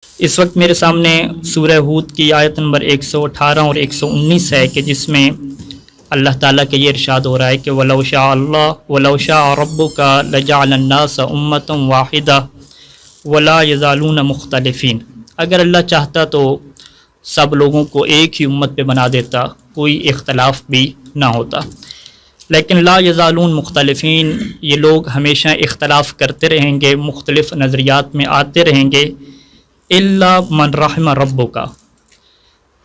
اس وقت میرے سامنے سورہ ہود کی آیت نمبر 118 اور 119 ہے کہ جس میں اللہ تعالیٰ کے یہ ارشاد ہو رہا ہے کہ وَلَوْ شَاءَ اللَّهُ وَلَوْ شَاءَ رَبُّكَ لَجَعَلَ النَّاسَ أُمَّةً وَاحِدَةً وَلَا يَزَالُونَ مُخْتَلِفِينَ۔ اگر اللہ چاہتا تو سب لوگوں کو ایک ہی امت پہ بنا دیتا، کوئی اختلاف بھی نہ ہوتا، لیکن لا یزالون مختلفین، یہ لوگ ہمیشہ اختلاف کرتے رہیں گے، مختلف نظریات میں آتے رہیں گے۔ الا من رحم ربک،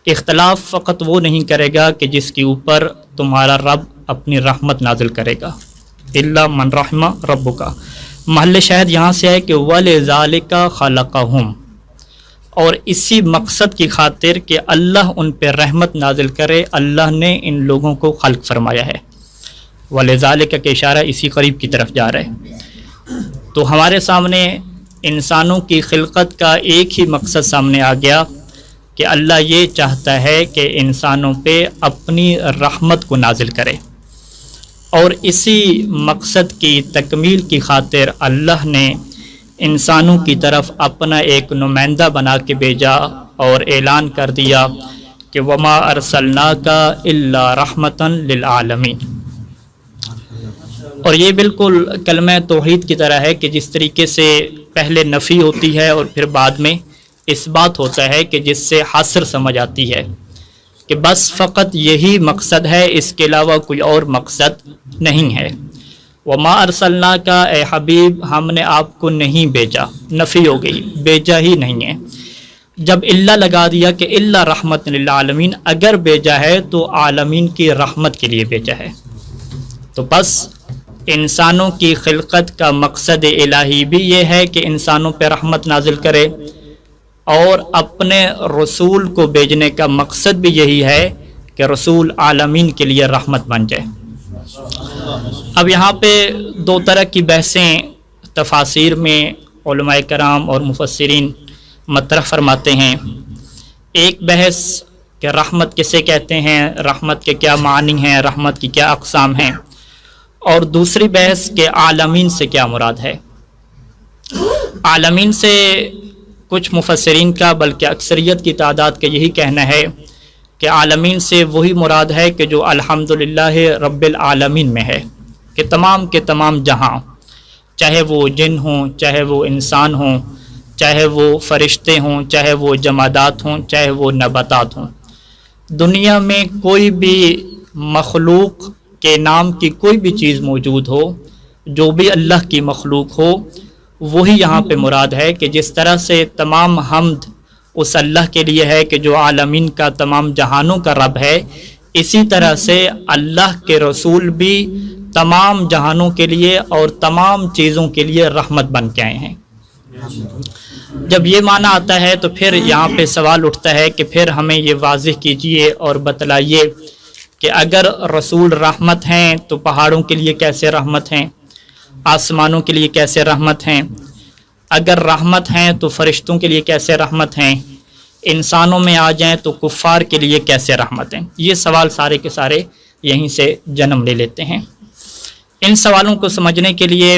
اختلاف فقط وہ نہیں کرے گا کہ جس کے اوپر تمہارا رب اپنی رحمت نازل کرے گا۔ الا من رحم ربک، محل شاہد یہاں سے ہے کہ وَلِذَالِکَ خَلَقَهُمْ، اور اسی مقصد کی خاطر کہ اللہ ان پہ رحمت نازل کرے، اللہ نے ان لوگوں کو خلق فرمایا ہے۔ وَلِذَالِکَ کے اشارہ اسی قریب کی طرف جا رہا ہے۔ تو ہمارے سامنے انسانوں کی خلقت کا ایک ہی مقصد سامنے آ گیا کہ اللہ یہ چاہتا ہے کہ انسانوں پہ اپنی رحمت کو نازل کرے، اور اسی مقصد کی تکمیل کی خاطر اللہ نے انسانوں کی طرف اپنا ایک نمائندہ بنا کے بھیجا اور اعلان کر دیا کہ وما ارسلناک الا رحمتا للعالمین۔ اور یہ بالکل کلمہ توحید کی طرح ہے کہ جس طریقے سے پہلے نفی ہوتی ہے اور پھر بعد میں اس بات ہوتا ہے کہ جس سے حصر سمجھ آتی ہے کہ بس فقط یہی مقصد ہے، اس کے علاوہ کوئی اور مقصد نہیں ہے۔ وما ارسلناک، اے حبیب ہم نے آپ کو نہیں بھیجا، نفی ہو گئی، بھیجا ہی نہیں ہے۔ جب اللہ لگا دیا کہ اللہ رحمت للعالمین، اگر بھیجا ہے تو عالمین کی رحمت کے لیے بھیجا ہے۔ تو بس انسانوں کی خلقت کا مقصد الہی بھی یہ ہے کہ انسانوں پہ رحمت نازل کرے، اور اپنے رسول کو بھیجنے کا مقصد بھی یہی ہے کہ رسول عالمین کے لیے رحمت بن جائے۔ اب یہاں پہ دو طرح کی بحثیں تفاسیر میں علماء کرام اور مفسرین مطرح فرماتے ہیں۔ ایک بحث کہ رحمت کسے کہتے ہیں، رحمت کے کیا معنی ہیں، رحمت کی کیا اقسام ہیں، اور دوسری بحث کہ عالمین سے کیا مراد ہے۔ عالمین سے کچھ مفسرین کا بلکہ اکثریت کی تعداد کا یہی کہنا ہے کہ عالمین سے وہی مراد ہے کہ جو الحمدللہ رب العالمین میں ہے، کہ تمام کے تمام جہاں، چاہے وہ جن ہوں، چاہے وہ انسان ہوں، چاہے وہ فرشتے ہوں، چاہے وہ جمادات ہوں، چاہے وہ نباتات ہوں، دنیا میں کوئی بھی مخلوق کے نام کی کوئی بھی چیز موجود ہو، جو بھی اللہ کی مخلوق ہو، وہی یہاں پہ مراد ہے کہ جس طرح سے تمام حمد اس اللہ کے لیے ہے کہ جو عالمین کا تمام جہانوں کا رب ہے، اسی طرح سے اللہ کے رسول بھی تمام جہانوں کے لیے اور تمام چیزوں کے لیے رحمت بن کے آئے ہیں۔ جب یہ معنی آتا ہے تو پھر یہاں پہ سوال اٹھتا ہے کہ پھر ہمیں یہ واضح کیجئے اور بتلائیے کہ اگر رسول رحمت ہیں تو پہاڑوں کے لیے کیسے رحمت ہیں، آسمانوں کے لیے کیسے رحمت ہیں، اگر رحمت ہیں تو فرشتوں کے لیے کیسے رحمت ہیں، انسانوں میں آ جائیں تو کفار کے لیے کیسے رحمت ہیں۔ یہ سوال سارے کے سارے یہیں سے جنم لے لیتے ہیں۔ ان سوالوں کو سمجھنے کے لیے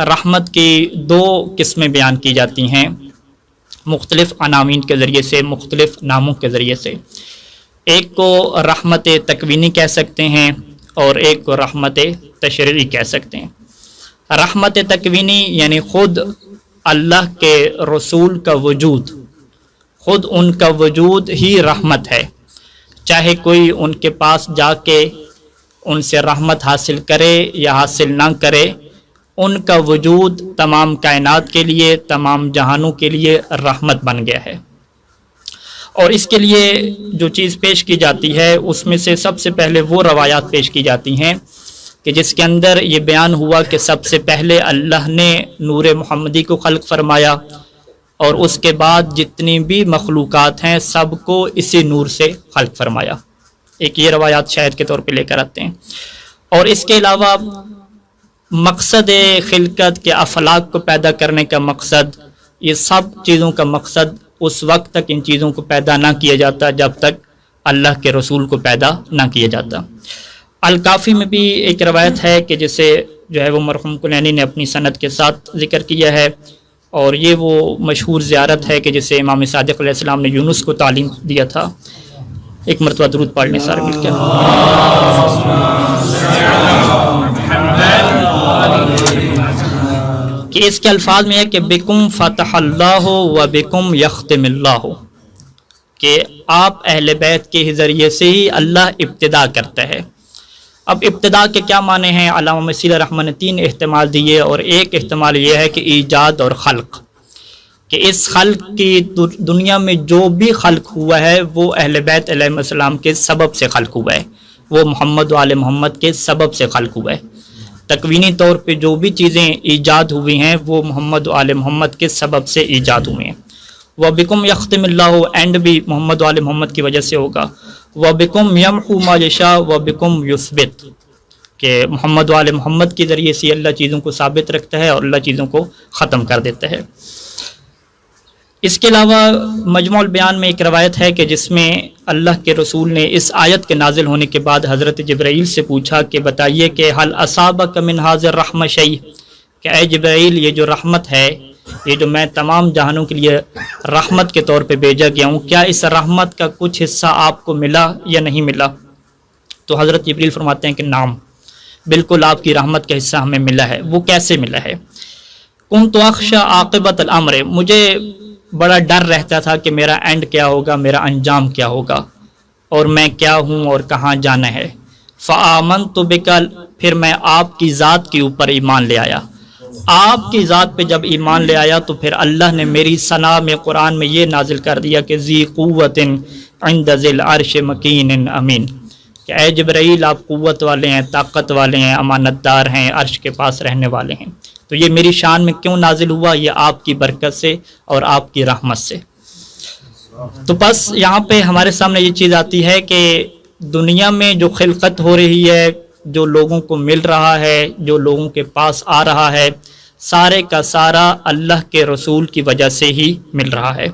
رحمت کی دو قسمیں بیان کی جاتی ہیں، مختلف عناوین کے ذریعے سے، مختلف ناموں کے ذریعے سے۔ ایک کو رحمت تکوینی کہہ سکتے ہیں اور ایک کو رحمت تشریعی کہہ سکتے ہیں۔ رحمت تکوینی یعنی خود اللہ کے رسول کا وجود، خود ان کا وجود ہی رحمت ہے، چاہے کوئی ان کے پاس جا کے ان سے رحمت حاصل کرے یا حاصل نہ کرے، ان کا وجود تمام کائنات کے لیے، تمام جہانوں کے لیے رحمت بن گیا ہے۔ اور اس کے لیے جو چیز پیش کی جاتی ہے اس میں سے سب سے پہلے وہ روایات پیش کی جاتی ہیں کہ جس کے اندر یہ بیان ہوا کہ سب سے پہلے اللہ نے نور محمدی کو خلق فرمایا، اور اس کے بعد جتنی بھی مخلوقات ہیں سب کو اسی نور سے خلق فرمایا۔ ایک یہ روایات شاہد کے طور پہ لے کر آتے ہیں۔ اور اس کے علاوہ مقصد خلقت کے افلاک کو پیدا کرنے کا مقصد، یہ سب چیزوں کا مقصد اس وقت تک ان چیزوں کو پیدا نہ کیا جاتا جب تک اللہ کے رسول کو پیدا نہ کیا جاتا۔ الکافی میں بھی ایک روایت ہے کہ جسے جو ہے وہ مرحوم کلینی نے اپنی سند کے ساتھ ذکر کیا ہے، اور یہ وہ مشہور زیارت ہے کہ جسے امام صادق علیہ السلام نے یونس کو تعلیم دیا تھا۔ ایک مرتبہ درود پڑھ لیں سارے مل کے۔ کہ اس کے الفاظ میں ہے کہ بکم فتح اللہ و بکم یختم اللہ، کہ آپ اہل بیت کے ذریعے سے ہی اللہ ابتدا کرتا ہے۔ اب ابتدا کے کیا معنی ہیں؟ علامہ مسیح رحمہ نے 3 احتمال دیے، اور ایک احتمال یہ ہے کہ ایجاد اور خلق، کہ اس خلق کی دنیا میں جو بھی خلق ہوا ہے وہ اہل بیت علیہ السلام کے سبب سے خلق ہوا ہے، وہ محمد و آل محمد کے سبب سے خلق ہوا ہے۔ تکوینی طور پہ جو بھی چیزیں ایجاد ہوئی ہیں وہ محمد و آل محمد کے سبب سے ایجاد ہوئے ہیں۔ وَبِكُمْ يَخْتِمِ اللَّهُ، اینڈ بھی محمد و آل محمد کی وجہ سے ہوگا۔ وَبِكُمْ يَمْحُو مَا يَشَاءُ وَبِكُمْ يُثْبِتُ، کہ محمد و آل محمد کے ذریعے سے اللہ چیزوں کو ثابت رکھتا ہے اور اللہ چیزوں کو ختم کر دیتا ہے۔ اس کے علاوہ مجموع البیان میں ایک روایت ہے کہ جس میں اللہ کے رسول نے اس آیت کے نازل ہونے کے بعد حضرت جبرائیل سے پوچھا کہ بتائیے کہ حل اصابک من ھذا الرحمۃ شیء، کہ اے جبرائیل یہ جو رحمت ہے، یہ جو میں تمام جہانوں کے لیے رحمت کے طور پہ بھیجا گیا ہوں، کیا اس رحمت کا کچھ حصہ آپ کو ملا یا نہیں ملا؟ تو حضرت جبرائیل فرماتے ہیں کہ نعم، بالکل آپ کی رحمت کا حصہ ہمیں ملا ہے۔ وہ کیسے ملا ہے؟ کنت اخشى عاقبۃ الامر، مجھے بڑا ڈر رہتا تھا کہ میرا اینڈ کیا ہوگا، میرا انجام کیا ہوگا، اور میں کیا ہوں اور کہاں جانا ہے۔ فآمنت بک، پھر میں آپ کی ذات کے اوپر ایمان لے آیا۔ آپ کی ذات پہ جب ایمان لے آیا تو پھر اللہ نے میری ثنا میں قرآن میں یہ نازل کر دیا کہ ذی قوت عند ذی العرش مکین امین، کہ اے جبرائیل آپ قوت والے ہیں، طاقت والے ہیں، امانت دار ہیں، عرش کے پاس رہنے والے ہیں۔ تو یہ میری شان میں کیوں نازل ہوا؟ یہ آپ کی برکت سے اور آپ کی رحمت سے۔ تو بس یہاں پہ ہمارے سامنے یہ چیز آتی ہے کہ دنیا میں جو خلقت ہو رہی ہے، جو لوگوں کو مل رہا ہے، جو لوگوں کے پاس آ رہا ہے، سارے کا سارا اللہ کے رسول کی وجہ سے ہی مل رہا ہے۔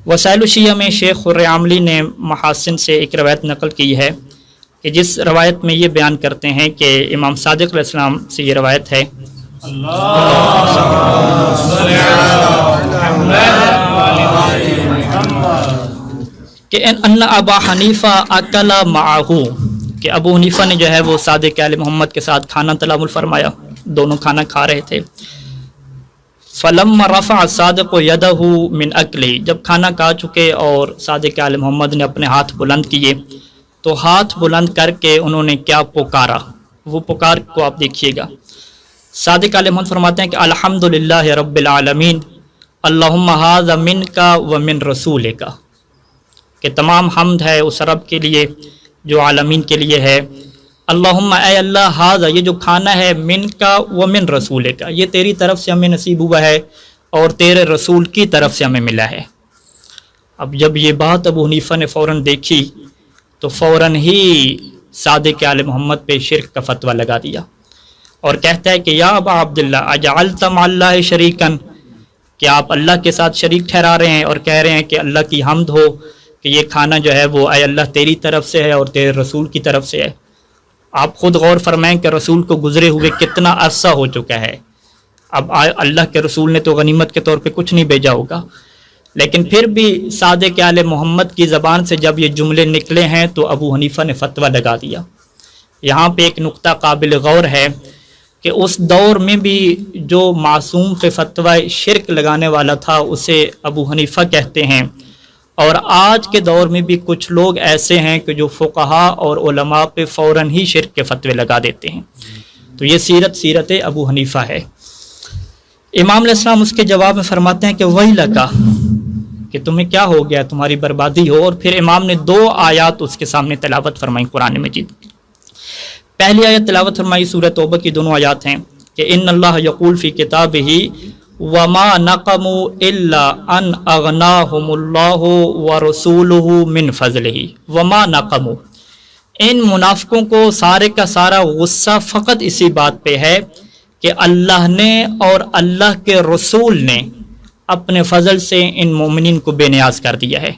وسائل الشیعہ میں شیخ خرعاملی نے محاسن سے ایک روایت نقل کی ہے کہ جس روایت میں یہ بیان کرتے ہیں کہ امام صادق علیہ السلام سے یہ روایت ہے کہ ان ابا حنیفہ اکل معہو، کہ ابو حنیفہ نے جو ہے وہ صادق آل محمد کے ساتھ کھانا تناول فرمایا، دونوں کھانا کھا رہے تھے۔ فلما رفع صادق یدہ من اکلی، جب کھانا کھا چکے اور صادق آل محمد نے اپنے ہاتھ بلند کیے تو ہاتھ بلند کر کے انہوں نے کیا پکارا، وہ پکار کو آپ دیکھیے گا۔ صادق علیہ محمد فرماتے ہیں کہ الحمدللہ رب العالمین اللہم ھذا منک و من رسولک، کہ تمام حمد ہے اس رب کے لیے جو عالمین کے لیے ہے۔ اللہم، اے اللہ، ھذا، یہ جو کھانا ہے، منک و من رسولک، یہ تیری طرف سے ہمیں نصیب ہوا ہے اور تیرے رسول کی طرف سے ہمیں ملا ہے۔ اب جب یہ بات ابو حنیفہ نے فوراً دیکھی تو فوراً ہی صادق آل محمد پہ شرک کا فتویٰ لگا دیا اور کہتا ہے کہ یا ابا عبداللہ اجعلت مع اللہ شریکن، کہ آپ اللہ کے ساتھ شریک ٹھہرا رہے ہیں اور کہہ رہے ہیں کہ اللہ کی حمد ہو کہ یہ کھانا جو ہے وہ اے اللہ تیری طرف سے ہے اور تیرے رسول کی طرف سے ہے۔ آپ خود غور فرمائیں کہ رسول کو گزرے ہوئے کتنا عرصہ ہو چکا ہے۔ اب اللہ کے رسول نے تو غنیمت کے طور پہ کچھ نہیں بھیجا ہوگا، لیکن پھر بھی صادق آل محمد کی زبان سے جب یہ جملے نکلے ہیں تو ابو حنیفہ نے فتویٰ لگا دیا۔ یہاں پہ ایک نقطہ قابل غور ہے کہ اس دور میں بھی جو معصوم پہ فتویٰ شرک لگانے والا تھا اسے ابو حنیفہ کہتے ہیں، اور آج کے دور میں بھی کچھ لوگ ایسے ہیں کہ جو فقہا اور علماء پہ فوراً ہی شرک کے فتوے لگا دیتے ہیں۔ تو یہ سیرت ابو حنیفہ ہے۔ امام علیہ السلام اس کے جواب میں فرماتے ہیں کہ وہی لگا، کہ تمہیں کیا ہو گیا، تمہاری بربادی ہو۔ اور پھر امام نے 2 آیات اس کے سامنے تلاوت فرمائی قرآن مجید۔ پہلی آیت تلاوت فرمائی سورہ توبہ کی، دونوں آیات ہیں کہ ان اللہ یقول فی کتابہ وما نقموا الا ان اغناہم اللہ ورسولہ من فضلہ۔ وما نقموا، ان منافقوں کو سارے کا سارا غصہ فقط اسی بات پہ ہے کہ اللہ نے اور اللہ کے رسول نے اپنے فضل سے ان مومنین کو بے نیاز کر دیا ہے،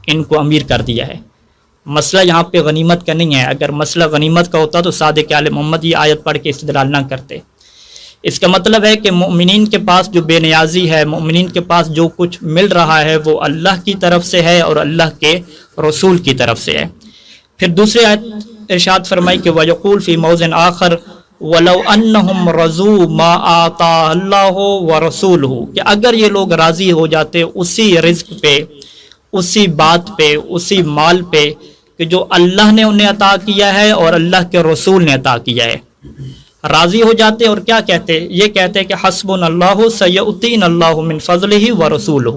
ان کو امیر کر دیا ہے۔ مسئلہ یہاں پہ غنیمت کا نہیں ہے، اگر مسئلہ غنیمت کا ہوتا تو صادق آل محمد یہ آیت پڑھ کے استدلال نہ کرتے۔ اس کا مطلب ہے کہ مومنین کے پاس جو بے نیازی ہے، مومنین کے پاس جو کچھ مل رہا ہے وہ اللہ کی طرف سے ہے اور اللہ کے رسول کی طرف سے ہے۔ پھر دوسری آیت ارشاد فرمائی کہ وَيَقُولُ فِي مَوْضِعٍ آخر وَلَوْ أَنَّهُمْ رَضُوا مَا آتَاهُ اللَّهُ وَرَسُولُهُ، کہ اگر یہ لوگ راضی ہو جاتے اسی رزق پہ، اسی بات پہ، اسی مال پہ کہ جو اللہ نے انہیں عطا کیا ہے اور اللہ کے رسول نے عطا کیا ہے، راضی ہو جاتے اور کیا کہتے؟ یہ کہتے کہ حسبنا اللہ سیؤتینا اللہ من فضلہ ورسولہ،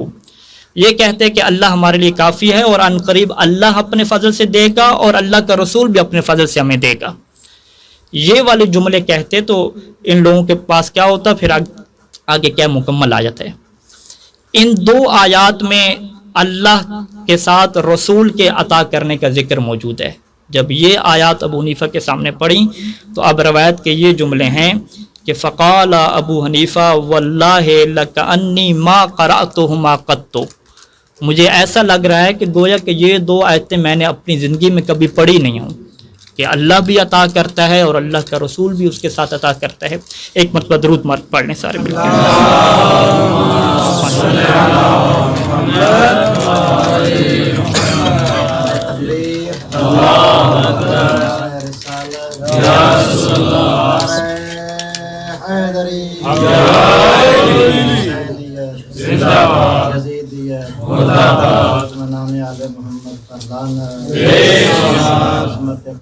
یہ کہتے کہ اللہ ہمارے لیے کافی ہے اور ان قریب اللہ اپنے فضل سے دے گا اور اللہ کا رسول بھی اپنے فضل سے ہمیں دے گا۔ یہ والے جملے کہتے تو ان لوگوں کے پاس کیا ہوتا؟ پھر آگے کیا مکمل آیت ہے۔ ان دو آیات میں اللہ کے ساتھ رسول کے عطا کرنے کا ذکر موجود ہے۔ جب یہ آیات ابو حنیفہ کے سامنے پڑھی تو اب روایت کے یہ جملے ہیں کہ فقال ابو حنیفہ واللہ لکأنی ما قرأتہما قط، مجھے ایسا لگ رہا ہے کہ گویا کہ یہ دو آیتیں میں نے اپنی زندگی میں کبھی پڑھی نہیں ہوں، کہ اللہ بھی عطا کرتا ہے اور اللہ کا رسول بھی اس کے ساتھ عطا کرتا ہے۔ ایک مرتبہ درود مارک پڑھنے سارے مل کے۔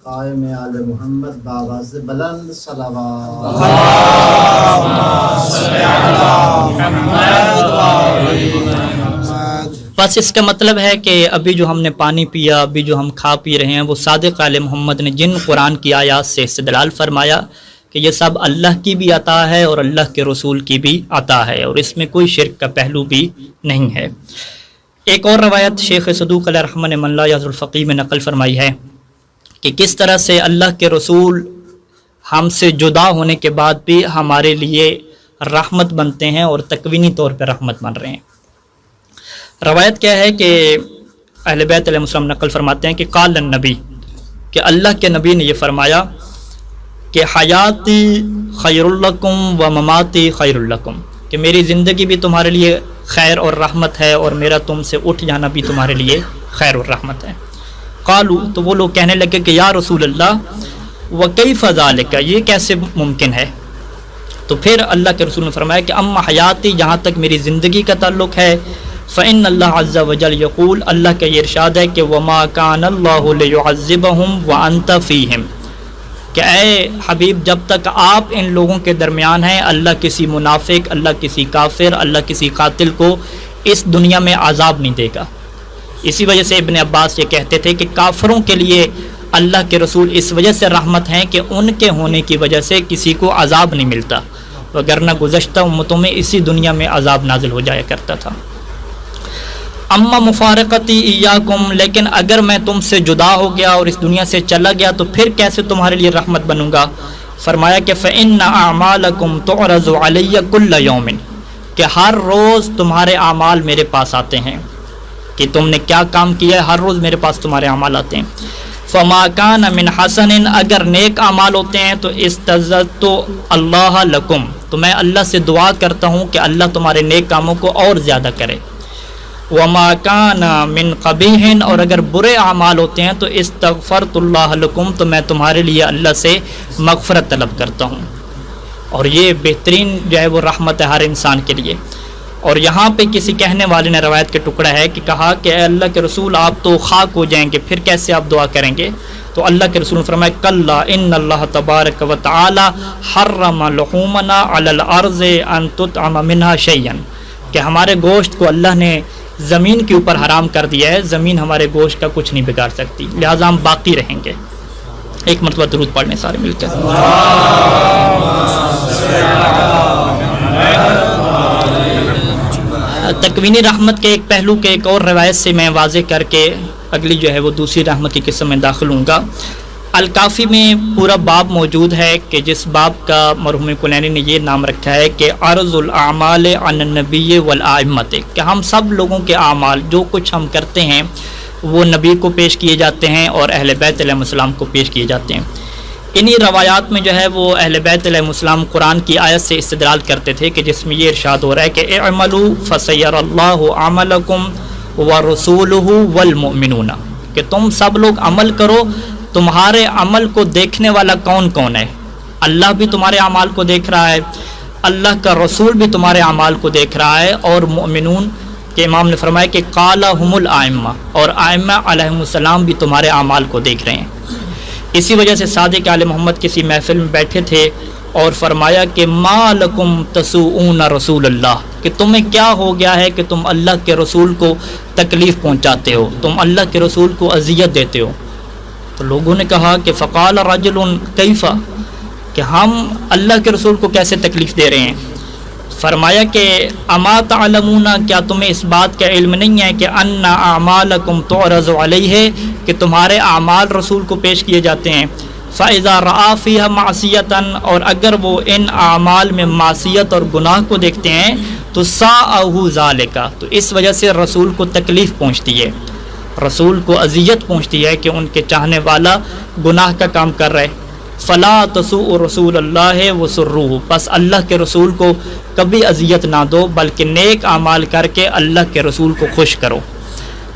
قائم آل محمد باواز بلند صلوات۔ بس اس کا مطلب ہے کہ ابھی جو ہم نے پانی پیا، ابھی جو ہم کھا پی رہے ہیں، وہ صادق آل محمد نے جن قرآن کی آیات سے استدلال فرمایا کہ یہ سب اللہ کی بھی عطا ہے اور اللہ کے رسول کی بھی عطا ہے اور اس میں کوئی شرک کا پہلو بھی نہیں ہے۔ ایک اور روایت شیخ صدوق علیہ رحمہ نے من لا یعذ الفقیہ میں نقل فرمائی ہے کہ کس طرح سے اللہ کے رسول ہم سے جدا ہونے کے بعد بھی ہمارے لیے رحمت بنتے ہیں اور تکوینی طور پہ رحمت بن رہے ہیں۔ روایت کیا ہے کہ اہل بیت علیہ السلام نقل فرماتے ہیں کہ قال النبی، کہ اللہ کے نبی نے یہ فرمایا کہ حیاتی خیر لکم و مماتی خیر لکم، کہ میری زندگی بھی تمہارے لیے خیر اور رحمت ہے اور میرا تم سے اٹھ جانا بھی تمہارے لیے خیر اور رحمت ہے۔ قالو، تو وہ لوگ کہنے لگے کہ یا رسول اللہ وکیف ذالک، یہ کیسے ممکن ہے؟ تو پھر اللہ کے رسول نے فرمایا کہ اما حیاتی، جہاں تک میری زندگی کا تعلق ہے، فإن اللہ عز وجل یقول، اللہ کا یہ ارشاد ہے کہ وما کان اللہ لیعذبہم وانت فیہم، کہ اے حبیب جب تک آپ ان لوگوں کے درمیان ہیں اللہ کسی منافق، اللہ کسی کافر، اللہ کسی قاتل کو اس دنیا میں عذاب نہیں دے گا۔ اسی وجہ سے ابن عباس یہ کہتے تھے کہ کافروں کے لیے اللہ کے رسول اس وجہ سے رحمت ہیں کہ ان کے ہونے کی وجہ سے کسی کو عذاب نہیں ملتا، وگرنہ گزشتہ امتوں میں اسی دنیا میں عذاب نازل ہو جایا کرتا تھا۔ اما مفارقتی ایاکم، لیکن اگر میں تم سے جدا ہو گیا اور اس دنیا سے چلا گیا تو پھر کیسے تمہارے لیے رحمت بنوں گا؟ فرمایا کہ فإن اعمالکم تعرض علی کل یوم، کہ ہر روز تمہارے اعمال میرے پاس آتے ہیں، کہ تم نے کیا کام کیا ہے ہر روز میرے پاس تمہارے اعمال آتے ہیں۔ فما کان من حسن، اگر نیک اعمال ہوتے ہیں تو استعذت اللہ لکم، تو میں اللہ سے دعا کرتا ہوں کہ اللہ تمہارے نیک کاموں کو اور زیادہ کرے۔ وما کان من قبیح، اور اگر برے اعمال ہوتے ہیں تو استغفرت اللہ لکم، تو میں تمہارے لیے اللہ سے مغفرت طلب کرتا ہوں۔ اور یہ بہترین جو ہے وہ رحمت ہے ہر انسان کے لیے۔ اور یہاں پہ کسی کہنے والے نے روایت کے ٹکڑا ہے کہ کہا کہ اے اللہ کے رسول آپ تو خاک ہو جائیں گے، پھر کیسے آپ دعا کریں گے؟ تو اللہ کے رسول نے فرمایا کلا ان اللہ تبارک و تعالی حرم لحومنا علی الارض ان تطعم منها شیئا، کہ ہمارے گوشت کو اللہ نے زمین کے اوپر حرام کر دیا ہے، زمین ہمارے گوشت کا کچھ نہیں بگاڑ سکتی، لہٰذا ہم باقی رہیں گے۔ ایک مرتبہ درود پڑھنے سارے مل کر۔ تکوینی رحمت کے ایک پہلو کے ایک اور روایت سے میں واضح کر کے اگلی جو ہے وہ دوسری رحمت کی قسم میں داخل ہوں گا۔ الکافی میں پورا باب موجود ہے کہ جس باب کا مرحوم کلینی نے یہ نام رکھا ہے کہ عرض الاعمال عن النبی والائمۃ، کہ ہم سب لوگوں کے اعمال جو کچھ ہم کرتے ہیں وہ نبی کو پیش کیے جاتے ہیں اور اہل بیت علیہ السلام کو پیش کیے جاتے ہیں۔ انہی روایات میں جو ہے وہ اہل بیت علیہ السلام قرآن کی آیت سے استدلال کرتے تھے کہ جس میں یہ ارشاد ہو رہا ہے کہ اعملوا فسیر اللہ عملکم ورسولہ والمؤمنون، کہ تم سب لوگ عمل کرو، تمہارے عمل کو دیکھنے والا کون کون ہے؟ اللہ بھی تمہارے اعمال کو دیکھ رہا ہے، اللہ کا رسول بھی تمہارے اعمال کو دیکھ رہا ہے، اور مؤمنون کہ امام نے فرمایا کہ قالہم الائمہ، اور ائمہ علیہم السلام بھی تمہارے اعمال کو دیکھ رہے ہیں۔ اسی وجہ سے صادق آل محمد کسی محفل میں بیٹھے تھے اور فرمایا کہ ما لکم تسوؤون رسول اللہ، کہ تمہیں کیا ہو گیا ہے کہ تم اللہ کے رسول کو تکلیف پہنچاتے ہو، تم اللہ کے رسول کو اذیت دیتے ہو۔ تو لوگوں نے کہا کہ فقال رجل کیف، کہ ہم اللہ کے رسول کو کیسے تکلیف دے رہے ہیں؟ فرمایا کہ اما تعلمون، کیا تمہیں اس بات کا علم نہیں ہے کہ ان اعمالکم تعرض علیہ، کہ تمہارے اعمال رسول کو پیش کیے جاتے ہیں۔ فاذا رأى فيها معصیۃ، اور اگر وہ ان اعمال میں معصیت اور گناہ کو دیکھتے ہیں تو ساءہ ذالک، تو اس وجہ سے رسول کو تکلیف پہنچتی ہے، رسول کو اذیت پہنچتی ہے کہ ان کے چاہنے والا گناہ کا کام کر رہے۔ فلا تسوء رسول اللہ وسروہ، پس اللہ کے رسول کو کبھی اذیت نہ دو بلکہ نیک اعمال کر کے اللہ کے رسول کو خوش کرو۔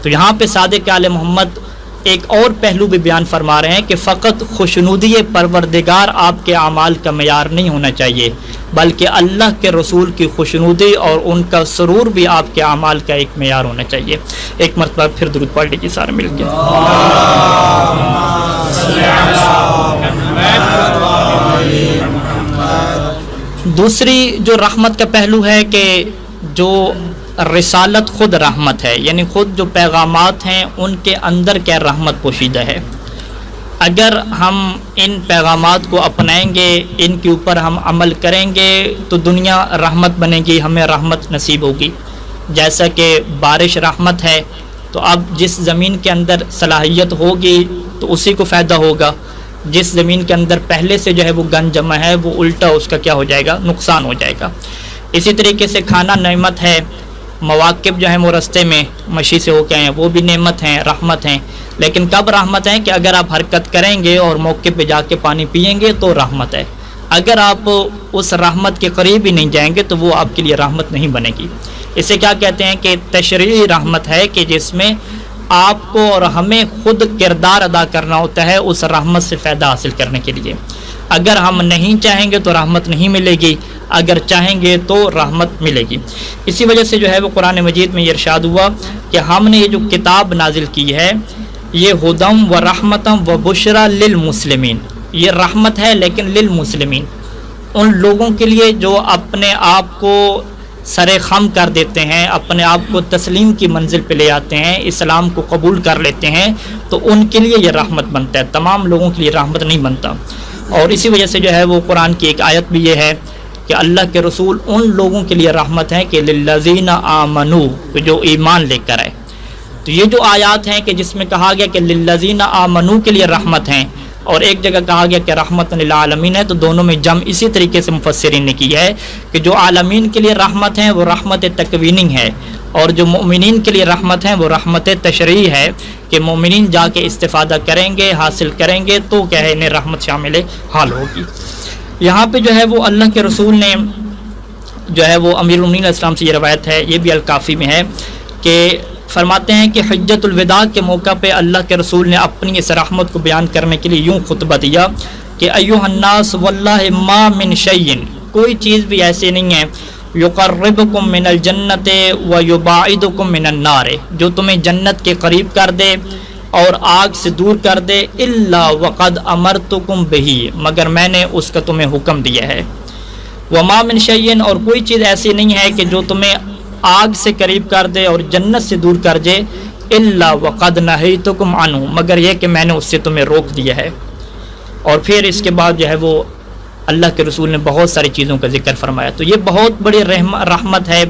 تو یہاں پہ صادق آل محمد ایک اور پہلو بھی بیان فرما رہے ہیں کہ فقط خوشنودی پروردگار آپ کے اعمال کا معیار نہیں ہونا چاہیے، بلکہ اللہ کے رسول کی خوشنودی اور ان کا سرور بھی آپ کے اعمال کا ایک معیار ہونا چاہیے۔ ایک مرتبہ پھر درود پڑھ لیجیے سارے مل کے۔ دوسری جو رحمت کا پہلو ہے کہ جو رسالت خود رحمت ہے، یعنی خود جو پیغامات ہیں ان کے اندر کیا رحمت پوشیدہ ہے۔ اگر ہم ان پیغامات کو اپنائیں گے، ان کے اوپر ہم عمل کریں گے تو دنیا رحمت بنے گی، ہمیں رحمت نصیب ہوگی۔ جیسا کہ بارش رحمت ہے تو اب جس زمین کے اندر صلاحیت ہوگی تو اسی کو فائدہ ہوگا، جس زمین کے اندر پہلے سے جو ہے وہ گند جمع ہے وہ الٹا اس کا کیا ہو جائے گا، نقصان ہو جائے گا۔ اسی طریقے سے کھانا نعمت ہے، مواقب جو ہیں وہ رستے میں مشی سے ہو کے آئے ہیں وہ بھی نعمت ہیں، رحمت ہیں، لیکن کب رحمت ہے کہ اگر آپ حرکت کریں گے اور موقع پہ جا کے پانی پئیں گے تو رحمت ہے۔ اگر آپ اس رحمت کے قریب ہی نہیں جائیں گے تو وہ آپ کے لیے رحمت نہیں بنے گی۔ اسے کیا کہتے ہیں کہ تشریعی رحمت ہے، کہ جس میں آپ کو اور ہمیں خود کردار ادا کرنا ہوتا ہے اس رحمت سے فائدہ حاصل کرنے کے لیے۔ اگر ہم نہیں چاہیں گے تو رحمت نہیں ملے گی، اگر چاہیں گے تو رحمت ملے گی۔ اسی وجہ سے جو ہے وہ قرآن مجید میں یہ ارشاد ہوا کہ ہم نے یہ جو کتاب نازل کی ہے یہ ہدم و رحمتم و بشرا للمسلمین، یہ رحمت ہے لیکن للمسلمین، ان لوگوں کے لیے جو اپنے آپ کو سر خم کر دیتے ہیں، اپنے آپ کو تسلیم کی منزل پہ لے آتے ہیں، اسلام کو قبول کر لیتے ہیں، تو ان کے لیے یہ رحمت بنتا ہے، تمام لوگوں کے لیے رحمت نہیں بنتا۔ اور اسی وجہ سے جو ہے وہ قرآن کی ایک آیت بھی یہ ہے کہ اللہ کے رسول ان لوگوں کے لیے رحمت ہے کہ للذین آمنوا، جو ایمان لے کر آئے۔ تو یہ جو آیات ہیں کہ جس میں کہا گیا کہ للذین آمنوا کے لیے رحمت ہیں، اور ایک جگہ کہا گیا کہ رحمت للعالمین ہے، تو دونوں میں جمع اسی طریقے سے مفسرین نے کی ہے کہ جو عالمین کے لیے رحمت ہیں وہ رحمت تکوینی ہے، اور جو مؤمنین کے لیے رحمت ہیں وہ رحمت تشریعی ہے، کہ مومنین جا کے استفادہ کریں گے، حاصل کریں گے تو کیا ہے انہیں رحمت شامل حال ہوگی۔ یہاں پہ جو ہے وہ اللہ کے رسول نے جو ہے وہ امیر المومنین علیہ السلام سے یہ روایت ہے، یہ بھی الکافی میں ہے، کہ فرماتے ہیں کہ حجۃ الوداع کے موقع پہ اللہ کے رسول نے اپنی اس رحمت کو بیان کرنے کے لیے یوں خطبہ دیا کہ ایھا الناس واللہ ما من شیء، کوئی چیز بھی ایسی نہیں ہے یقربکم من الجنت و یباعدکم من النار، جو تمہیں جنت کے قریب کر دے اور آگ سے دور کر دے، الا وقد امرتکم بہ، مگر میں نے اس کا تمہیں حکم دیا ہے۔ وما من شیء، اور کوئی چیز ایسی نہیں ہے کہ جو تمہیں آگ سے قریب کر دے اور جنت سے دور کر دے، الا وقد نہیتکم عنہ، مگر یہ کہ میں نے اس سے تمہیں روک دیا ہے۔ اور پھر اس کے بعد جو ہے وہ اللہ کے رسول نے بہت ساری چیزوں کا ذکر فرمایا۔ تو یہ بہت بڑی رحمت ہے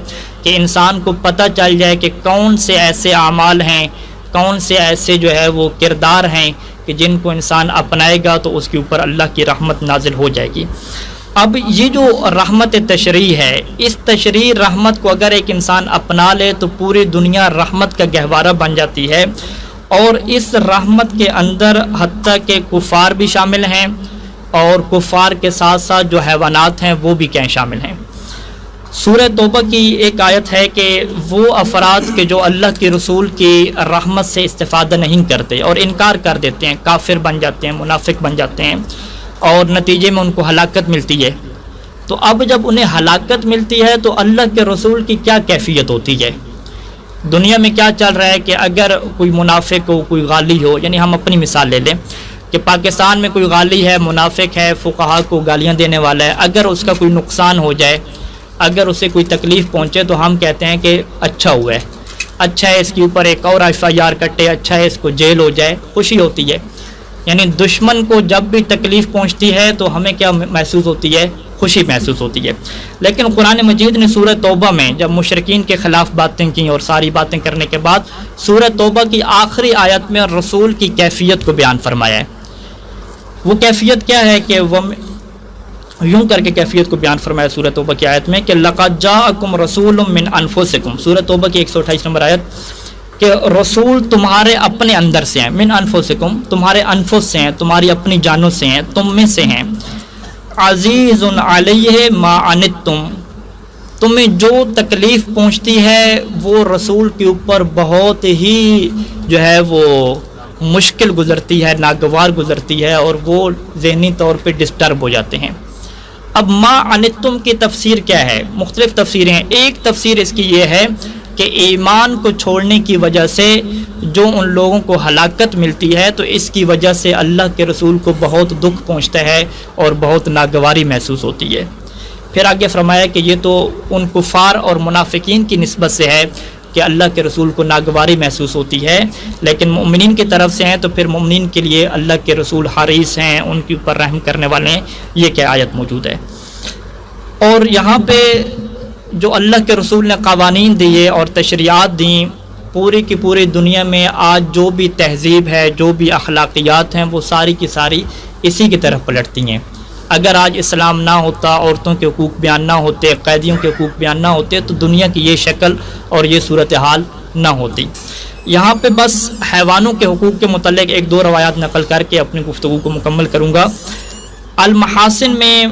کہ انسان کو پتہ چل جائے کہ کون سے ایسے اعمال ہیں، کون سے ایسے جو ہے وہ کردار ہیں کہ جن کو انسان اپنائے گا تو اس کے اوپر اللہ کی رحمت نازل ہو جائے گی۔ اب یہ جو رحمت تشریع ہے، اس تشریع رحمت کو اگر ایک انسان اپنا لے تو پوری دنیا رحمت کا گہوارہ بن جاتی ہے، اور اس رحمت کے اندر حتیٰ کہ کفار بھی شامل ہیں، اور کفار کے ساتھ ساتھ جو حیوانات ہیں وہ بھی کہیں شامل ہیں۔ سورہ توبہ کی ایک آیت ہے کہ وہ افراد کے جو اللہ کے رسول کی رحمت سے استفادہ نہیں کرتے اور انکار کر دیتے ہیں، کافر بن جاتے ہیں، منافق بن جاتے ہیں، اور نتیجے میں ان کو ہلاکت ملتی ہے۔ تو اب جب انہیں ہلاکت ملتی ہے تو اللہ کے رسول کی کیا کیفیت ہوتی ہے؟ دنیا میں کیا چل رہا ہے کہ اگر کوئی منافق ہو، کوئی غالی ہو، یعنی ہم اپنی مثال لے لیں کہ پاکستان میں کوئی غالی ہے، منافق ہے، فقہا کو گالیاں دینے والا ہے، اگر اس کا کوئی نقصان ہو جائے، اگر اسے کوئی تکلیف پہنچے تو ہم کہتے ہیں کہ اچھا ہوا ہے، اچھا ہے اس کے اوپر ایک اور FIR کٹے، اچھا ہے اس کو جیل ہو جائے، خوشی ہوتی ہے۔ یعنی دشمن کو جب بھی تکلیف پہنچتی ہے تو ہمیں کیا محسوس ہوتی ہے؟ خوشی محسوس ہوتی ہے۔ لیکن قرآن مجید نے سورہ توبہ میں جب مشرکین کے خلاف باتیں کی اور ساری باتیں کرنے کے بعد سورہ توبہ کی آخری آیت میں رسول کی کیفیت کو بیان فرمایا ہے۔ وہ کیفیت کیا ہے کہ وہ یوں کر کے کیفیت کو بیان فرمایا سورہ توبہ کی آیت میں کہ لَقَدْ جَاءَكُمْ رَسُولٌ مِّنْ أَنفُسِكُمْ، سورہ توبہ کی 128 نمبر آیت، کہ رسول تمہارے اپنے اندر سے ہیں، من انفسکم، تمہارے انفس سے ہیں، تمہاری اپنی جانوں سے ہیں، تم میں سے ہیں، عزیز علیہ ما عنتم، تمہیں جو تکلیف پہنچتی ہے وہ رسول کے اوپر بہت ہی جو ہے وہ مشکل گزرتی ہے، ناگوار گزرتی ہے، اور وہ ذہنی طور پہ ڈسٹرب ہو جاتے ہیں۔ اب ما عنتم کی تفسیر کیا ہے؟ مختلف تفسیریں ہیں۔ ایک تفسیر اس کی یہ ہے کہ ایمان کو چھوڑنے کی وجہ سے جو ان لوگوں کو ہلاکت ملتی ہے تو اس کی وجہ سے اللہ کے رسول کو بہت دکھ پہنچتا ہے اور بہت ناگواری محسوس ہوتی ہے۔ پھر آگے فرمایا کہ یہ تو ان کفار اور منافقین کی نسبت سے ہے کہ اللہ کے رسول کو ناگواری محسوس ہوتی ہے، لیکن مومنین کی طرف سے ہیں تو پھر مومنین کے لیے اللہ کے رسول حریص ہیں، ان کے اوپر رحم کرنے والے ہیں۔ یہ کیا آیت موجود ہے۔ اور یہاں پہ جو اللہ کے رسول نے قوانین دیے اور تشریعات دیں، پوری کی پوری دنیا میں آج جو بھی تہذیب ہے، جو بھی اخلاقیات ہیں، وہ ساری کی ساری اسی کی طرف پلٹتی ہیں۔ اگر آج اسلام نہ ہوتا، عورتوں کے حقوق بیان نہ ہوتے، قیدیوں کے حقوق بیان نہ ہوتے، تو دنیا کی یہ شکل اور یہ صورتحال نہ ہوتی۔ یہاں پہ بس حیوانوں کے حقوق کے متعلق ایک دو روایات نقل کر کے اپنی گفتگو کو مکمل کروں گا۔ المحاسن میں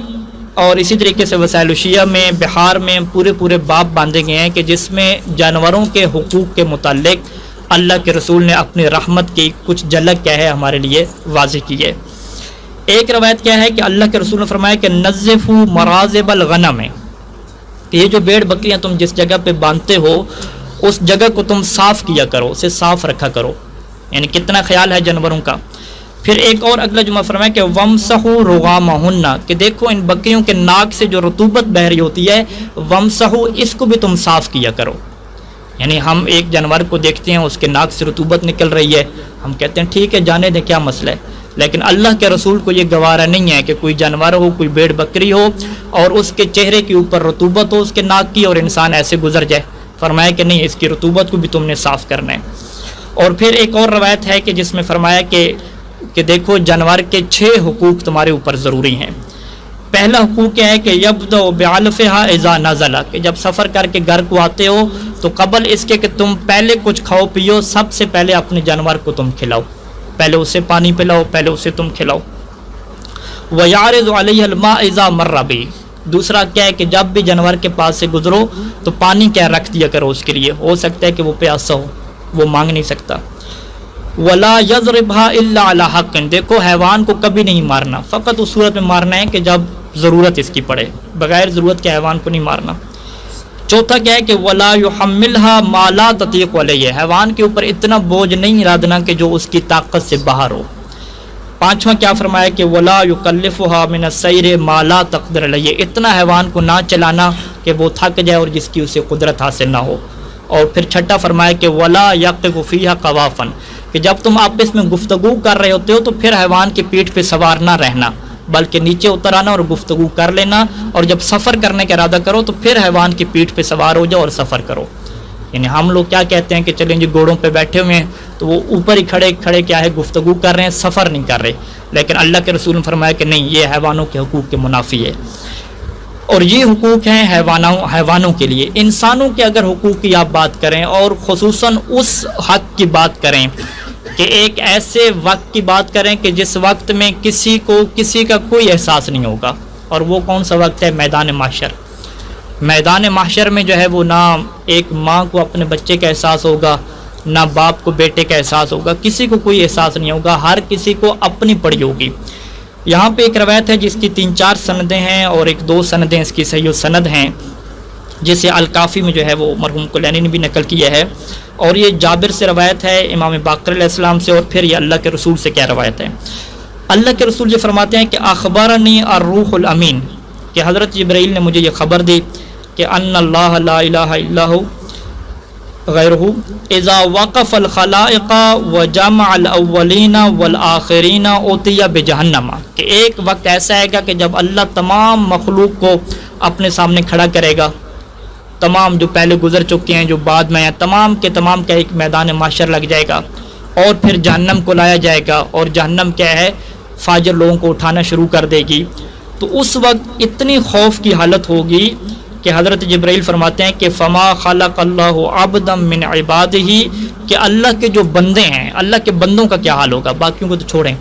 اور اسی طریقے سے وسائل الشیعہ میں، بہار میں پورے باب باندھے گئے ہیں کہ جس میں جانوروں کے حقوق کے متعلق اللہ کے رسول نے اپنی رحمت کی کچھ جھلک کیا ہے ہمارے لیے واضح کی ہے۔ ایک روایت کیا ہے کہ اللہ کے رسول نے فرمایا کہ نظفوا مراذب الغنم، کہ یہ جو بھیڑ بکریاں تم جس جگہ پہ باندھتے ہو اس جگہ کو تم صاف کیا کرو، اسے صاف رکھا کرو، یعنی کتنا خیال ہے جانوروں کا۔ پھر ایک اور اگلا جملہ فرمایا کہ وَمْسَحُوا رُغَامَهُنَّ، کہ دیکھو ان بکریوں کے ناک سے جو رطوبت بہ رہی ہوتی ہے، وَمْسَحُوا، اس کو بھی تم صاف کیا کرو۔ یعنی ہم ایک جانور کو دیکھتے ہیں اس کے ناک سے رطوبت نکل رہی ہے، ہم کہتے ہیں ٹھیک ہے جانے دیں، کیا مسئلہ ہے، لیکن اللہ کے رسول کو یہ گوارا نہیں ہے کہ کوئی جانور ہو، کوئی بھیڑ بکری ہو اور اس کے چہرے کے اوپر رطوبت ہو اس کے ناک کی اور انسان ایسے گزر جائے۔ فرمایا کہ نہیں، اس کی رطوبت کو بھی تم نے صاف کرنا ہے۔ اور پھر ایک اور روایت ہے کہ جس میں فرمایا کہ دیکھو جانور کے 6 حقوق تمہارے اوپر ضروری ہیں۔ پہلا حقوق کیا ہے کہ یبدأ بعلفها اذا نزل، کہ جب سفر کر کے گھر کو آتے ہو تو قبل اس کے کہ تم پہلے کچھ کھاؤ پیو، سب سے پہلے اپنے جانور کو تم کھلاؤ، پہلے اسے پانی پلاؤ، پہلے اسے تم کھلاؤ۔ وَيَعْرِضُ عَلَيْهِ الْمَاءَ إِذَا مَرَّ بِهِ، دوسرا کیا ہے کہ جب بھی جانور کے پاس سے گزرو تو پانی کیا رکھ دیا کرو اس کے لیے، ہو سکتا ہے کہ وہ پیاسا ہو، وہ مانگ نہیں سکتا۔ وَلَا يَضْرِبْهَا إِلَّا عَلَى حَقٍّ، دیکھو حیوان کو کبھی نہیں مارنا، فقط اس صورت میں مارنا ہے کہ جب ضرورت اس کی پڑے، بغیر ضرورت کے حیوان کو نہیں مارنا۔ چوتھا کیا ہے کہ وَلَا يُحَمِّلْهَا مَا لَا تَطِيقُ عَلَيْهِ، حیوان کے اوپر اتنا بوجھ نہیں لادنا کہ جو اس کی طاقت سے باہر ہو۔ پانچواں کیا فرمایا کہ وَلَا يُكَلِّفُهَا مِنَ السَّيْرِ مَا لَا تَقْدِرُ عَلَيْهِ، اتنا حیوان کو نہ چلانا کہ وہ تھک جائے اور جس کی اسے قدرت حاصل نہ ہو۔ اور پھر چھٹا فرمایا کہ وَلَا يَقِفُ فِيهَا قَوَافًا، کہ جب تم آپس میں گفتگو کر رہے ہوتے ہو تو پھر حیوان کی پیٹھ پہ سوار نہ رہنا، بلکہ نیچے اتر آنا اور گفتگو کر لینا، اور جب سفر کرنے کا ارادہ کرو تو پھر حیوان کی پیٹھ پہ سوار ہو جاؤ اور سفر کرو۔ یعنی ہم لوگ کیا کہتے ہیں کہ چلیں جی گھوڑوں پہ بیٹھے ہوئے ہیں تو وہ اوپر ہی کھڑے کیا ہے گفتگو کر رہے ہیں، سفر نہیں کر رہے، لیکن اللہ کے رسول نے فرمایا کہ نہیں، یہ حیوانوں کے حقوق کے منافی ہے۔ اور یہ حقوق ہیں حیوانوں کے لیے۔ انسانوں کے اگر حقوق کی آپ بات کریں اور خصوصاً اس حق کی بات کریں کہ ایک ایسے وقت کی بات کریں کہ جس وقت میں کسی کو کسی کا کوئی احساس نہیں ہوگا، اور وہ کون سا وقت ہے؟ میدان محشر۔ میدان محشر میں جو ہے وہ نہ ایک ماں کو اپنے بچے کا احساس ہوگا، نہ باپ کو بیٹے کا احساس ہوگا، کسی کو کوئی احساس نہیں ہوگا، ہر کسی کو اپنی پڑی ہوگی۔ یہاں پہ ایک روایت ہے جس کی 3-4 سندیں ہیں اور 1-2 سندیں اس کی صحیح سند ہیں، جسے الکافی میں جو ہے وہ مرحوم کلینی نے بھی نقل کیا ہے، اور یہ جابر سے روایت ہے، امام باقر علیہ السلام سے، اور پھر یہ اللہ کے رسول سے کیا روایت ہے۔ اللہ کے رسول یہ فرماتے ہیں کہ اخبرنی الروح الامین، کہ حضرت جبرائیل نے مجھے یہ خبر دی کہ ان اللہ لا الہ الا ہو غیرہ اذا وقف الخلائق وجمع الاولین والآخرین اوتی بجہنم، کہ ایک وقت ایسا آئے گا کہ جب اللہ تمام مخلوق کو اپنے سامنے کھڑا کرے گا، تمام جو پہلے گزر چکے ہیں، جو بعد میں ہیں، تمام کے تمام کا ایک میدان محشر لگ جائے گا، اور پھر جہنم کو لایا جائے گا، اور جہنم کیا ہے؟ فاجر لوگوں کو اٹھانا شروع کر دے گی۔ تو اس وقت اتنی خوف کی حالت ہوگی کہ حضرت جبرائیل فرماتے ہیں کہ فما خلق اللہ عبدا من عبادہ، کہ اللہ کے جو بندے ہیں، اللہ کے بندوں کا کیا حال ہوگا، باقیوں کو تو چھوڑیں،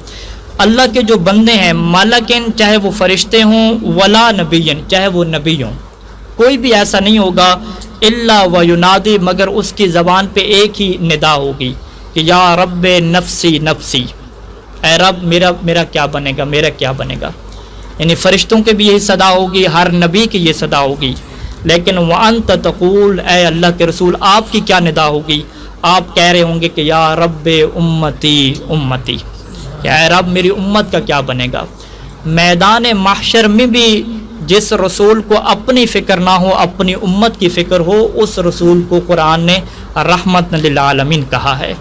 اللہ کے جو بندے ہیں، ملکن چاہے وہ فرشتے ہوں، ولا نبیین چاہے وہ نبی ہوں، کوئی بھی ایسا نہیں ہوگا الا وینادی، مگر اس کی زبان پہ ایک ہی ندا ہوگی کہ یا رب نفسی نفسی، اے رب میرا کیا بنے گا، میرا کیا بنے گا۔ یعنی فرشتوں کے بھی یہی صدا ہوگی، ہر نبی کی یہ صدا ہوگی، لیکن وانت تقول، اے اللہ کے رسول آپ کی کیا ندا ہوگی؟ آپ کہہ رہے ہوں گے کہ یا رب امتی امتی، کہ اے رب میری امت کا کیا بنے گا۔ میدان محشر میں بھی جس رسول کو اپنی فکر نہ ہو، اپنی امت کی فکر ہو، اس رسول کو قرآن نے رحمت للعالمین کہا ہے۔